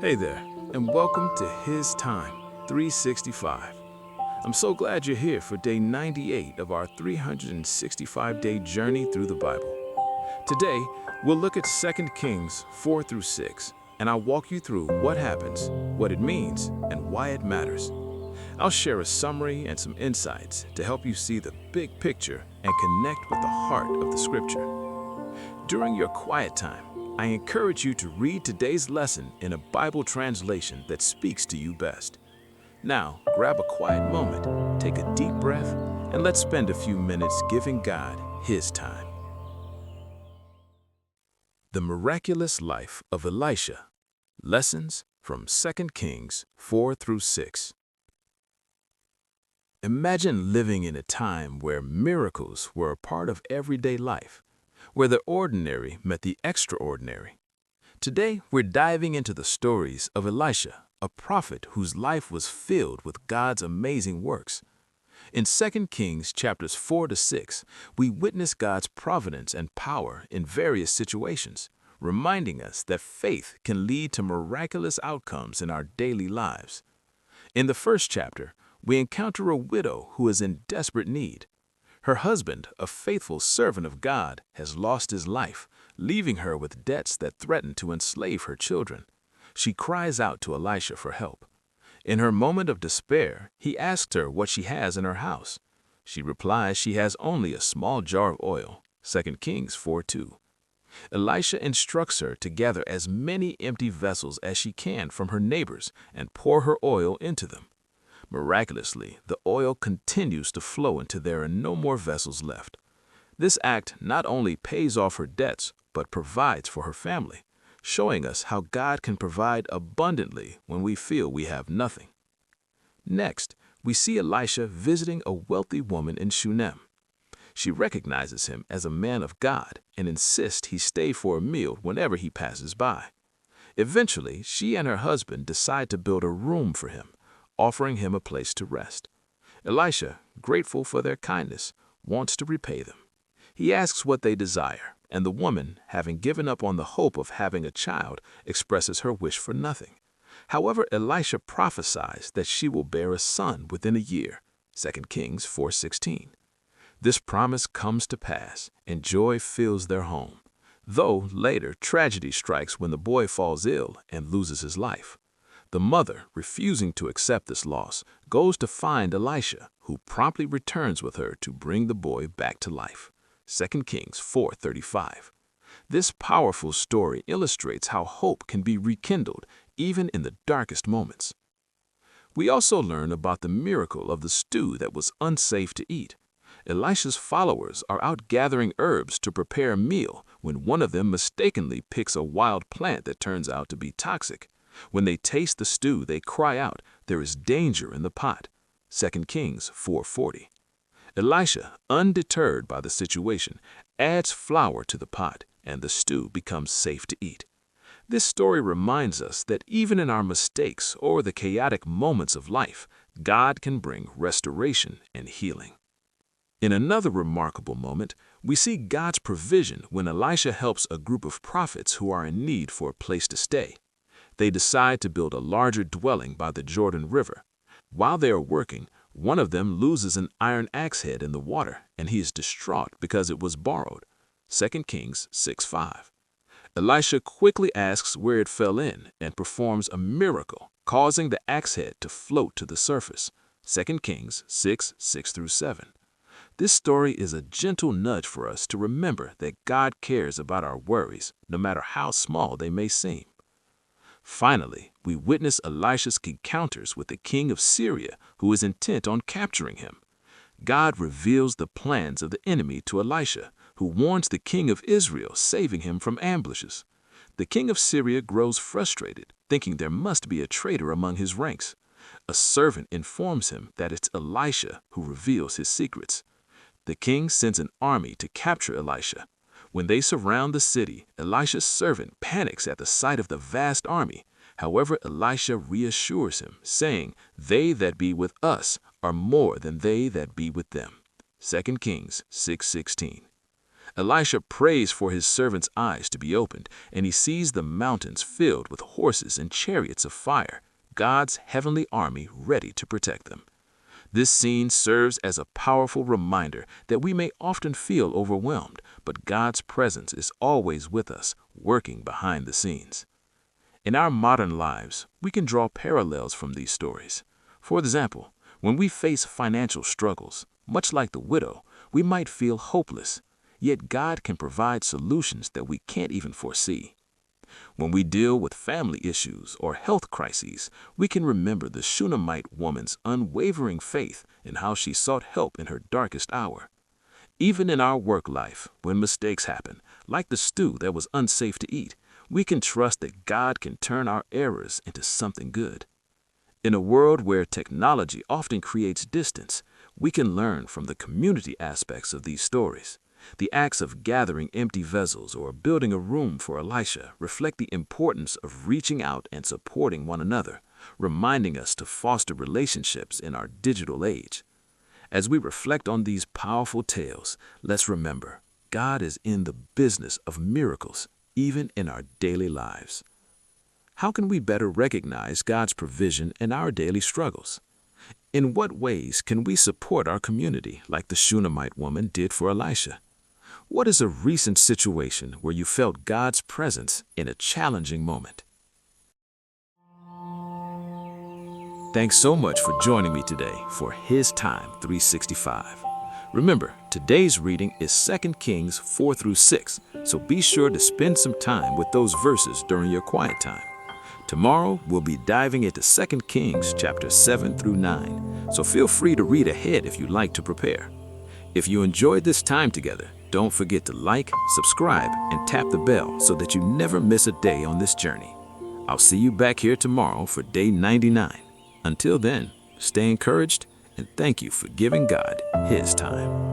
Hey there, and welcome to His Time 365. I'm so glad you're here for day 98 of our 365-day journey through the Bible. Today, we'll look at 2 Kings 4 through 6, and I'll walk you through what happens, what it means, and why it matters. I'll share a summary and some insights to help you see the big picture and connect with the heart of the scripture. During your quiet time, I encourage you to read today's lesson in a Bible translation that speaks to you best. Now, grab a quiet moment, take a deep breath, and let's spend a few minutes giving God His time. The Miraculous Life of Elisha. Lessons from 2 Kings 4 through 6. Imagine living in a time where miracles were a part of everyday life, where the ordinary met the extraordinary. Today, we're diving into the stories of Elisha, a prophet whose life was filled with God's amazing works. In 2 Kings chapters 4 to 6, we witness God's providence and power in various situations, reminding us that faith can lead to miraculous outcomes in our daily lives. In the first chapter, we encounter a widow who is in desperate need. Her husband, a faithful servant of God, has lost his life, leaving her with debts that threaten to enslave her children. She cries out to Elisha for help. In her moment of despair, he asks her what she has in her house. She replies she has only a small jar of oil, 2 Kings 4:2. Elisha instructs her to gather as many empty vessels as she can from her neighbors and pour her oil into them. Miraculously, the oil continues to flow until there are no more vessels left. This act not only pays off her debts, but provides for her family, showing us how God can provide abundantly when we feel we have nothing. Next, we see Elisha visiting a wealthy woman in Shunem. She recognizes him as a man of God and insists he stay for a meal whenever he passes by. Eventually, she and her husband decide to build a room for him, offering him a place to rest. Elisha, grateful for their kindness, wants to repay them. He asks what they desire, and the woman, having given up on the hope of having a child, expresses her wish for nothing. However, Elisha prophesies that she will bear a son within a year, 2 Kings 4:16. This promise comes to pass, and joy fills their home, though later tragedy strikes when the boy falls ill and loses his life. The mother, refusing to accept this loss, goes to find Elisha, who promptly returns with her to bring the boy back to life. 2 Kings 4:35. This powerful story illustrates how hope can be rekindled even in the darkest moments. We also learn about the miracle of the stew that was unsafe to eat. Elisha's followers are out gathering herbs to prepare a meal when one of them mistakenly picks a wild plant that turns out to be toxic. When they taste the stew, they cry out, "There is danger in the pot." 2 Kings 4:40. Elisha, undeterred by the situation, adds flour to the pot, and the stew becomes safe to eat. This story reminds us that even in our mistakes or the chaotic moments of life, God can bring restoration and healing. In another remarkable moment, we see God's provision when Elisha helps a group of prophets who are in need for a place to stay. They decide to build a larger dwelling by the Jordan River. While they are working, one of them loses an iron axe head in the water, and he is distraught because it was borrowed. 2 Kings 6:5. Elisha quickly asks where it fell in and performs a miracle, causing the axe head to float to the surface. 2 Kings 6:6-7. This story is a gentle nudge for us to remember that God cares about our worries, no matter how small they may seem. Finally, we witness Elisha's encounters with the king of Syria, who is intent on capturing him. God reveals the plans of the enemy to Elisha, who warns the king of Israel, saving him from ambushes. The king of Syria grows frustrated, thinking there must be a traitor among his ranks. A servant informs him that it's Elisha who reveals his secrets. The king sends an army to capture Elisha. When they surround the city, Elisha's servant panics at the sight of the vast army. However, Elisha reassures him, saying, "They that be with us are more than they that be with them." 2 Kings 6:16. Elisha prays for his servant's eyes to be opened, and he sees the mountains filled with horses and chariots of fire, God's heavenly army ready to protect them. This scene serves as a powerful reminder that we may often feel overwhelmed, but God's presence is always with us, working behind the scenes. In our modern lives, we can draw parallels from these stories. For example, when we face financial struggles, much like the widow, we might feel hopeless, yet God can provide solutions that we can't even foresee. When we deal with family issues or health crises, we can remember the Shunammite woman's unwavering faith in how she sought help in her darkest hour. Even in our work life, when mistakes happen, like the stew that was unsafe to eat, we can trust that God can turn our errors into something good. In a world where technology often creates distance, we can learn from the community aspects of these stories. The acts of gathering empty vessels or building a room for Elisha reflect the importance of reaching out and supporting one another, reminding us to foster relationships in our digital age. As we reflect on these powerful tales, let's remember, God is in the business of miracles, even in our daily lives. How can we better recognize God's provision in our daily struggles? In what ways can we support our community like the Shunammite woman did for Elisha? What is a recent situation where you felt God's presence in a challenging moment? Thanks so much for joining me today for HisTime365. Remember, today's reading is 2 Kings 4 through 6, so be sure to spend some time with those verses during your quiet time. Tomorrow, we'll be diving into 2 Kings chapter 7 through 9, so feel free to read ahead if you'd like to prepare. If you enjoyed this time together, don't forget to like, subscribe, and tap the bell so that you never miss a day on this journey. I'll see you back here tomorrow for day 99. Until then, stay encouraged and thank you for giving God His time.